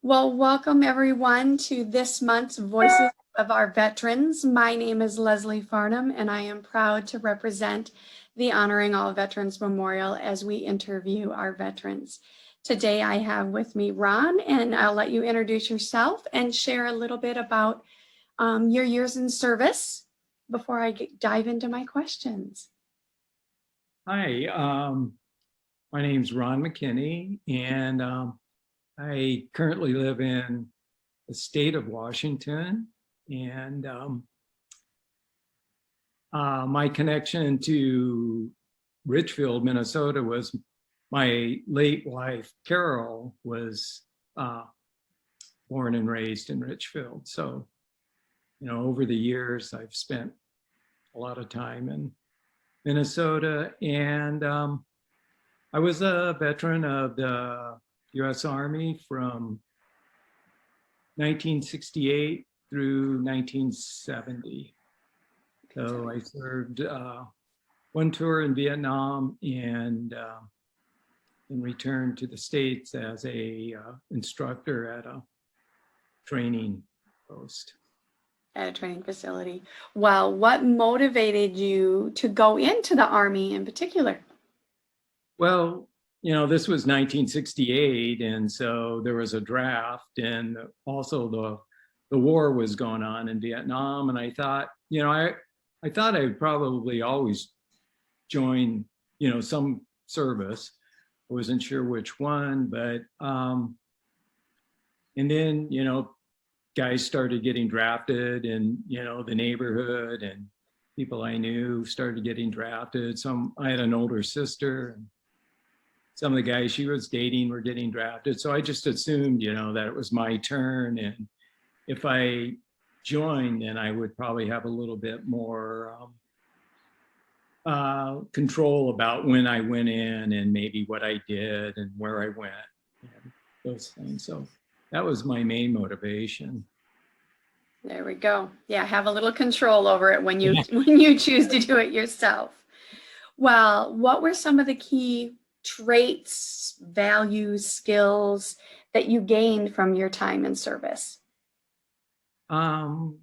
Well, welcome everyone to this month's Voices of Our Veterans. My name is Leslie Farnham, and I am proud to represent the Honoring All Veterans Memorial as we interview our veterans. Today I have with me Ron, and I'll let you introduce yourself and share a little bit about your years in service before I dive into my questions. Hi, my name's Ron McKinney, and I currently live in the state of Washington. And my connection to Richfield, Minnesota was my late wife, Carol, was born and raised in Richfield. So, over the years, I've spent a lot of time in Minnesota, and I was a veteran of the U.S. Army from 1968 through 1970. So I served one tour in Vietnam and returned to the States as a instructor at a training post. At a training facility. Well, what motivated you to go into the Army in particular? Well, this was 1968, and so there was a draft, and also the war was going on in Vietnam, and I thought, I thought I'd probably always join, some service. I wasn't sure which one, but and then, guys started getting drafted, and the neighborhood and people I knew started getting drafted. I had an older sister, and some of the guys she was dating were getting drafted. So I just assumed, that it was my turn. And if I joined, then I would probably have a little bit more control about when I went in and maybe what I did and where I went, and those things. So that was my main motivation. There we go. Yeah, have a little control over it when you when you choose to do it yourself. Well, what were some of the key traits, values, skills that you gained from your time in service? Well,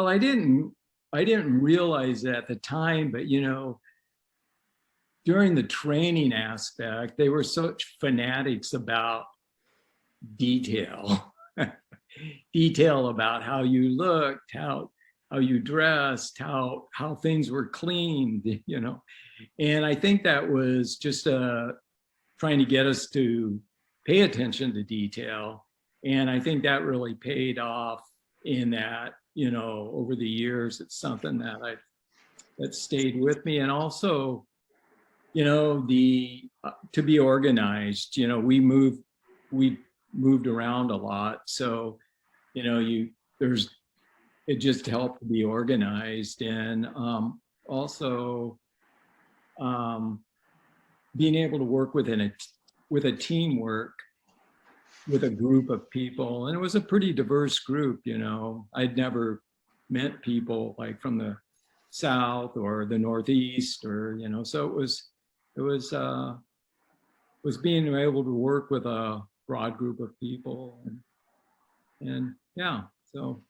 I didn't realize it at the time, but during the training aspect, they were such fanatics about detail. Detail about how you looked, how you dressed, how things were cleaned, And I think that was just trying to get us to pay attention to detail. And I think that really paid off in that, over the years. It's something that stayed with me. And also, to be organized, we moved around a lot. So, it just helped to be organized. And also being able to work with a teamwork with a group of people. And it was a pretty diverse group, I'd never met people like from the South or the Northeast, or, so it was being able to work with a broad group of people. And yeah, so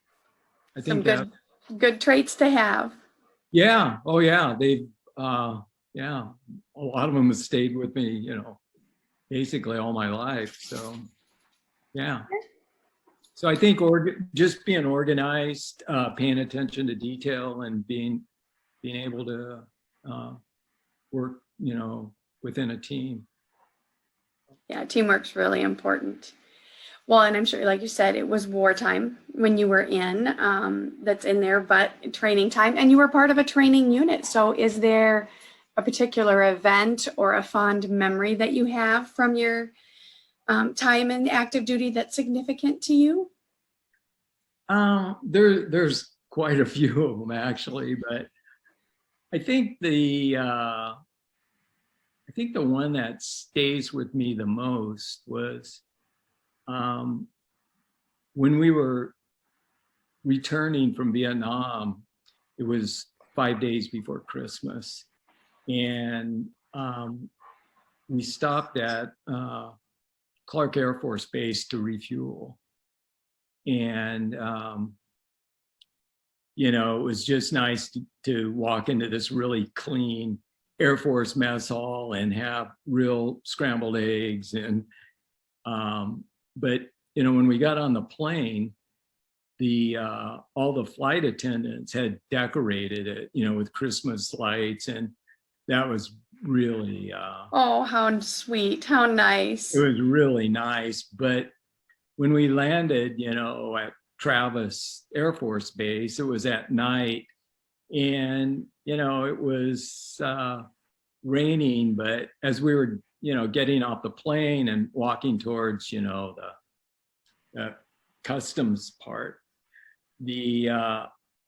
I think Some good traits to have. Yeah. Oh yeah. They've yeah, a lot of them have stayed with me, basically all my life. So yeah. So I think just being organized, paying attention to detail, and being able to work, within a team. Yeah, teamwork's really important. Well, and I'm sure, like you said, it was wartime when you were in, that's in there, but training time, and you were part of a training unit. So is there a particular event or a fond memory that you have from your time in active duty that's significant to you? There's quite a few of them actually, but I think the one that stays with me the most was when we were returning from Vietnam. It was 5 days before Christmas, and we stopped at Clark Air Force Base to refuel. And, you know, it was just nice to walk into this really clean Air Force mess hall and have real scrambled eggs. And, but, you know, when we got on the plane, all the flight attendants had decorated it, you know, with Christmas lights, and that was really, Oh, how sweet, how nice. it was really nice. But when we landed, you know, at Travis Air Force Base, it was at night, and, you know, it was raining, but as we were, you know, getting off the plane and walking towards, you know, the customs part,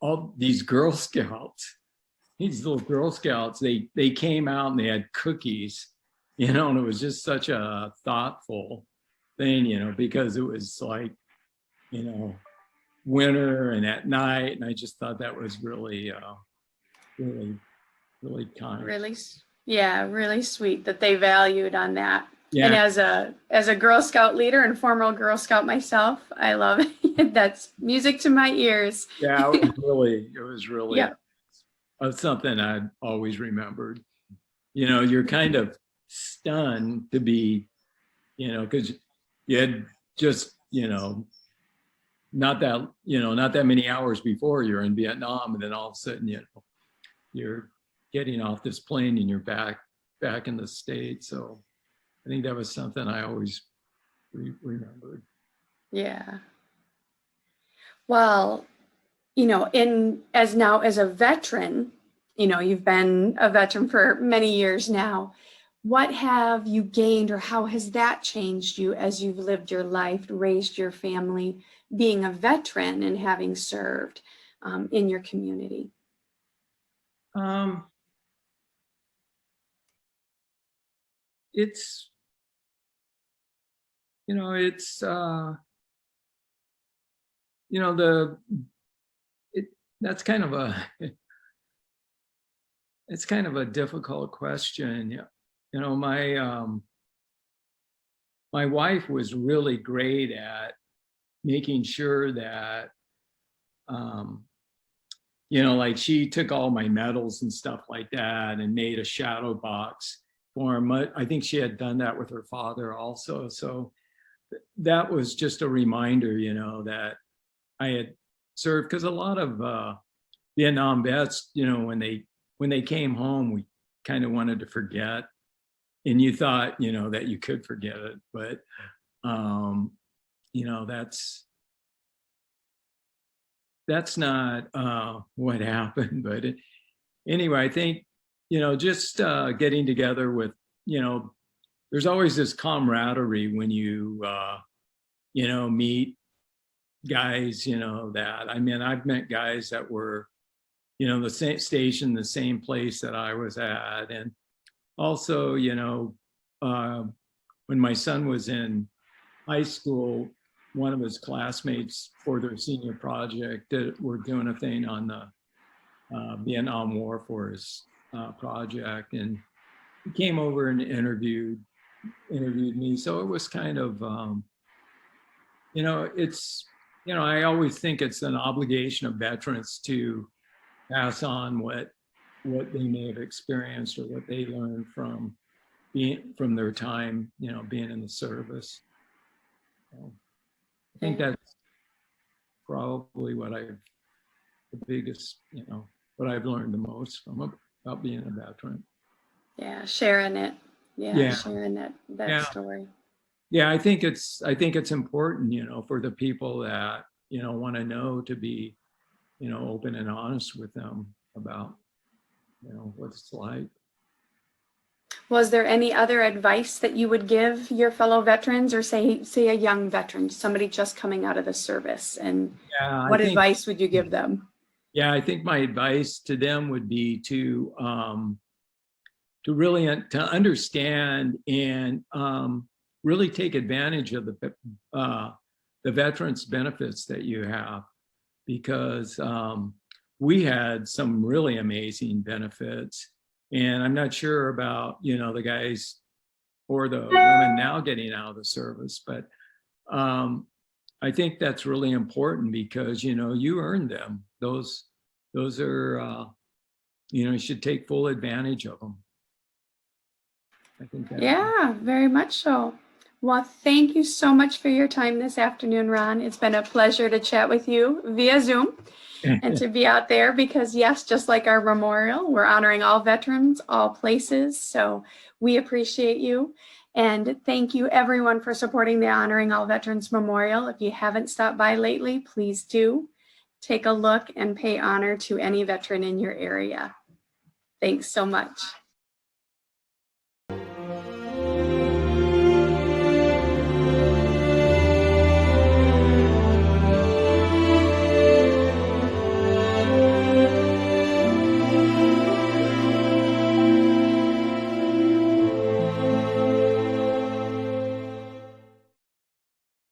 all these Girl Scouts, these little Girl Scouts, they came out and they had cookies, you know, and it was just such a thoughtful thing, you know, because it was like, you know, winter and at night, and I just thought that was really, really kind. Really, yeah, really sweet that they valued on that. Yeah. And as a Girl Scout leader and former Girl Scout myself, I love it. That's music to my ears. Yeah, it was really Yeah. Something I'd always remembered. You know, you're kind of stunned to be, you know, because you had just, you know, not that many hours before you're in Vietnam, and then all of a sudden, you know, you're getting off this plane and you're back in the States. So I think that was something I always remembered. Yeah. Well, you know, as a veteran, you know, you've been a veteran for many years now. What have you gained, or how has that changed you as you've lived your life, raised your family, being a veteran and having served in your community? It's, you know, it's, you know, that's kind of it's kind of a difficult question. You know, my wife was really great at making sure that, you know, like she took all my medals and stuff like that and made a shadow box for him. I think she had done that with her father also. So that was just a reminder, you know, that I had served, because a lot of Vietnam vets, you know, when they came home, we kind of wanted to forget, and you thought, you know, that you could forget it, but you know, that's not what happened. But anyway, I think, you know, just getting together with, you know, there's always this camaraderie when you you know, meet guys, you know, that, I mean, I've met guys that were, you know, the same station, the same place that I was at. And also, you know, when my son was in high school, one of his classmates for their senior project were doing a thing on the Vietnam War for his project, and he came over and interviewed me. So it was kind of, you know, it's, you know, I always think it's an obligation of veterans to pass on what they may have experienced or what they learned from their time, you know, being in the service. So I think that's probably the biggest, you know, what I've learned the most about being a veteran. Yeah, sharing it. Yeah. Sharing that story. Yeah, I think it's important, you know, for the people that, you know, want to know, to be, you know, open and honest with them about, you know, what it's like. Was there any other advice that you would give your fellow veterans, or say a young veteran, somebody just coming out of the service, and what advice would you give them? Yeah, I think my advice to them would be to really understand and really take advantage of the veterans benefits that you have, because we had some really amazing benefits, and I'm not sure about, you know, the guys or the women now getting out of the service. But I think that's really important because, you know, you earned them. Those are, you know, you should take full advantage of them. I think that. Yeah, very much so. Well, thank you so much for your time this afternoon, Ron. It's been a pleasure to chat with you via Zoom and to be out there because, yes, just like our memorial, we're honoring all veterans, all places. So we appreciate you. And thank you, everyone, for supporting the Honoring All Veterans Memorial. If you haven't stopped by lately, please do take a look and pay honor to any veteran in your area. Thanks so much.